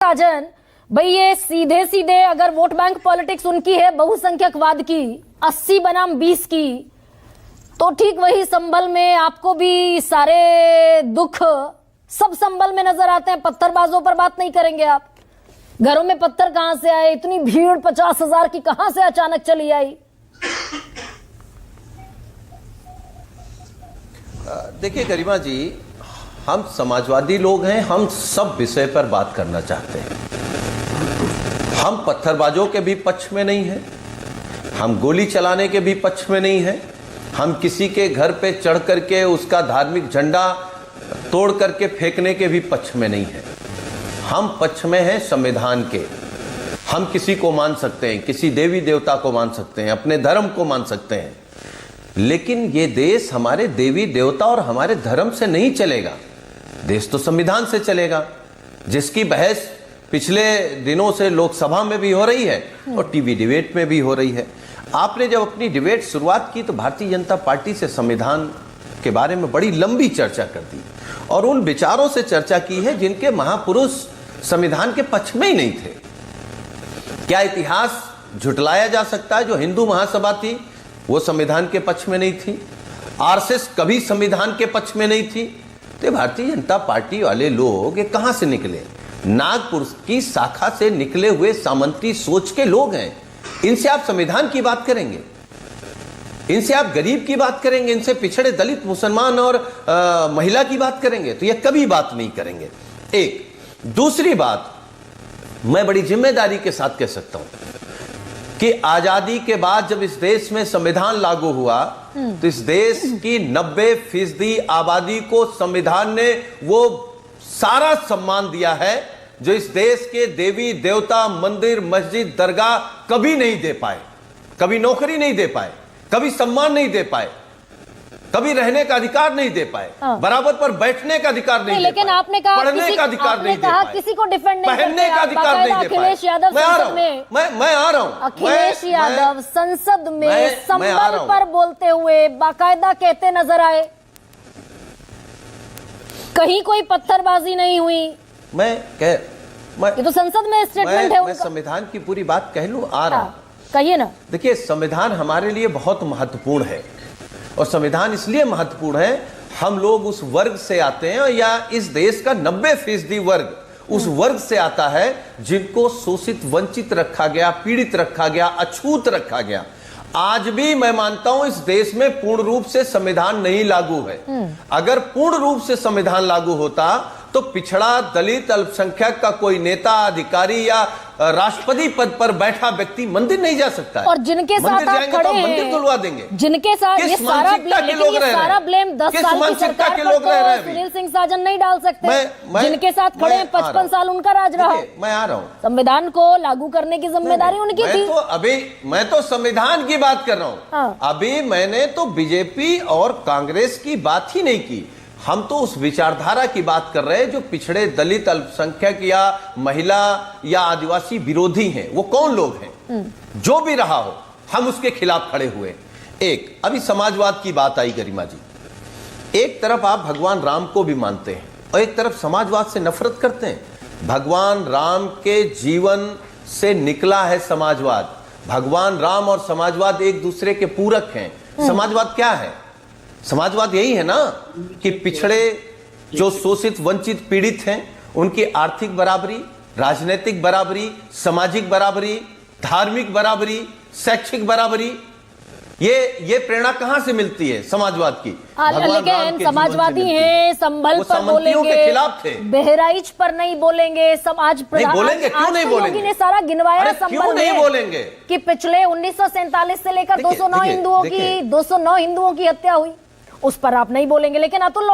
साजन, भाई ये सीधे सीधे अगर वोट बैंक पॉलिटिक्स उनकी है बहुसंख्यकवाद की, 80 बनाम 20 की, तो ठीक वही संभल में आपको भी सारे दुख सब संभल में नजर आते हैं। पत्थरबाजों पर बात नहीं करेंगे आप, घरों में पत्थर कहां से आए, इतनी भीड़ 50,000 की कहां से अचानक चली आई? देखिए गरिमा जी, हम समाजवादी लोग हैं, हम सब विषय पर बात करना चाहते हैं। हम पत्थरबाजों के भी पक्ष में नहीं हैं, हम गोली चलाने के भी पक्ष में नहीं हैं, हम किसी के घर पे चढ़ करके उसका धार्मिक झंडा तोड़ करके फेंकने के भी पक्ष में नहीं हैं। हम पक्ष में हैं संविधान के। हम किसी को मान सकते हैं, किसी देवी देवता को मान सकते हैं, अपने धर्म को मान सकते हैं, लेकिन ये देश हमारे देवी देवता और हमारे धर्म से नहीं चलेगा। देश तो संविधान से चलेगा, जिसकी बहस पिछले दिनों से लोकसभा में भी हो रही है और टीवी डिबेट में भी हो रही है। आपने जब अपनी डिबेट शुरुआत की तो भारतीय जनता पार्टी से संविधान के बारे में बड़ी लंबी चर्चा कर दी और उन विचारों से चर्चा की है जिनके महापुरुष संविधान के पक्ष में ही नहीं थे। क्या इतिहास झुटलाया जा सकता है? जो हिंदू महासभा थी वो संविधान के पक्ष में नहीं थी, आरएसएस कभी संविधान के पक्ष में नहीं थी। तो भारतीय जनता पार्टी वाले लोग ये कहां से निकले? नागपुर की शाखा से निकले हुए सामंती सोच के लोग हैं। इनसे आप संविधान की बात करेंगे, इनसे आप गरीब की बात करेंगे, इनसे पिछड़े दलित मुसलमान और महिला की बात करेंगे? तो ये कभी बात नहीं करेंगे। एक दूसरी बात मैं बड़ी जिम्मेदारी के साथ कह सकता हूं कि आजादी के बाद जब इस देश में संविधान लागू हुआ तो इस देश की 90% आबादी को संविधान ने वो सारा सम्मान दिया है जो इस देश के देवी देवता, मंदिर, मस्जिद, दरगाह कभी नहीं दे पाए। कभी नौकरी नहीं दे पाए, कभी सम्मान नहीं दे पाए, कभी रहने का अधिकार नहीं दे पाए, बराबर पर बैठने का अधिकार नहीं दे पाए, लेकिन आपने कहा पढ़ने का अधिकार नहीं दे पाए, किसी को डिफेंड नहीं पहनने का अधिकार नहीं दे पाए। अखिलेश यादव संसद में, मैं आ रहा हूं, अखिलेश यादव संसद में संबल पर बोलते हुए बाकायदा कहते नजर आए, कहीं कोई पत्थरबाजी नहीं हुई। ये तो संसद में स्टेटमेंट है। मैं संविधान की पूरी बात कह लूं, आ रहा हूं, कहिए ना। देखिए, संविधान हमारे लिए बहुत महत्वपूर्ण है और संविधान इसलिए महत्वपूर्ण है, हम लोग उस वर्ग से आते हैं या इस देश का 90% वर्ग उस वर्ग से आता है जिनको शोषित, वंचित रखा गया, पीड़ित रखा गया, अछूत रखा गया। आज भी मैं मानता हूं इस देश में पूर्ण रूप से संविधान नहीं लागू है। अगर पूर्ण रूप से संविधान लागू होता तो पिछड़ा, दलित, अल्पसंख्यक का कोई नेता, अधिकारी या राष्ट्रपति पद पर बैठा व्यक्ति मंदिर नहीं जा सकता है। और जिनके साथ आप खड़े हैं, मंदिर धुलवा देंगे, जिनके साथ ये सारा ब्लेम 10 साल की सरकार पर तो सुनील सिंह साजन नहीं डाल सकते। जिनके साथ खड़े हैं 55 साल उनका राज रहा। मैं आ रहा हूँ, संविधान को लागू करने की जिम्मेदारी उनकी थी। तो अभी मैं तो संविधान की बात कर रहा हूँ। अभी मैंने तो बीजेपी और कांग्रेस की बात ही नहीं की। हम तो उस विचारधारा की बात कर रहे हैं जो पिछड़े, दलित, अल्पसंख्यक या महिला या आदिवासी विरोधी हैं। वो कौन लोग हैं? जो भी रहा हो, हम उसके खिलाफ खड़े हुए। एक अभी समाजवाद की बात आई गरिमा जी। एक तरफ आप भगवान राम को भी मानते हैं और एक तरफ समाजवाद से नफरत करते हैं। भगवान राम के जीवन से निकला है समाजवाद। भगवान राम और समाजवाद एक दूसरे के पूरक हैं। समाजवाद क्या है? समाजवाद यही है ना कि पिछड़े, जो शोषित, वंचित, पीड़ित हैं, उनकी आर्थिक बराबरी, राजनीतिक बराबरी, सामाजिक बराबरी, धार्मिक बराबरी, शैक्षिक बराबरी। ये प्रेरणा कहां से मिलती है समाजवाद की? लेकिन समाजवादी हैं, संभल पर बोलेंगे, के खिलाफ थे, बहराइच पर नहीं बोलेंगे, समाज नहीं बोलेंगे। क्यों नहीं बोलेंगे? ने सारा गिनवाया क्यों नहीं बोलेंगे कि पिछले 1947 से लेकर 209 हिंदुओं की हत्या हुई, उस पर आप नहीं बोलेंगे। लेकिन अतुल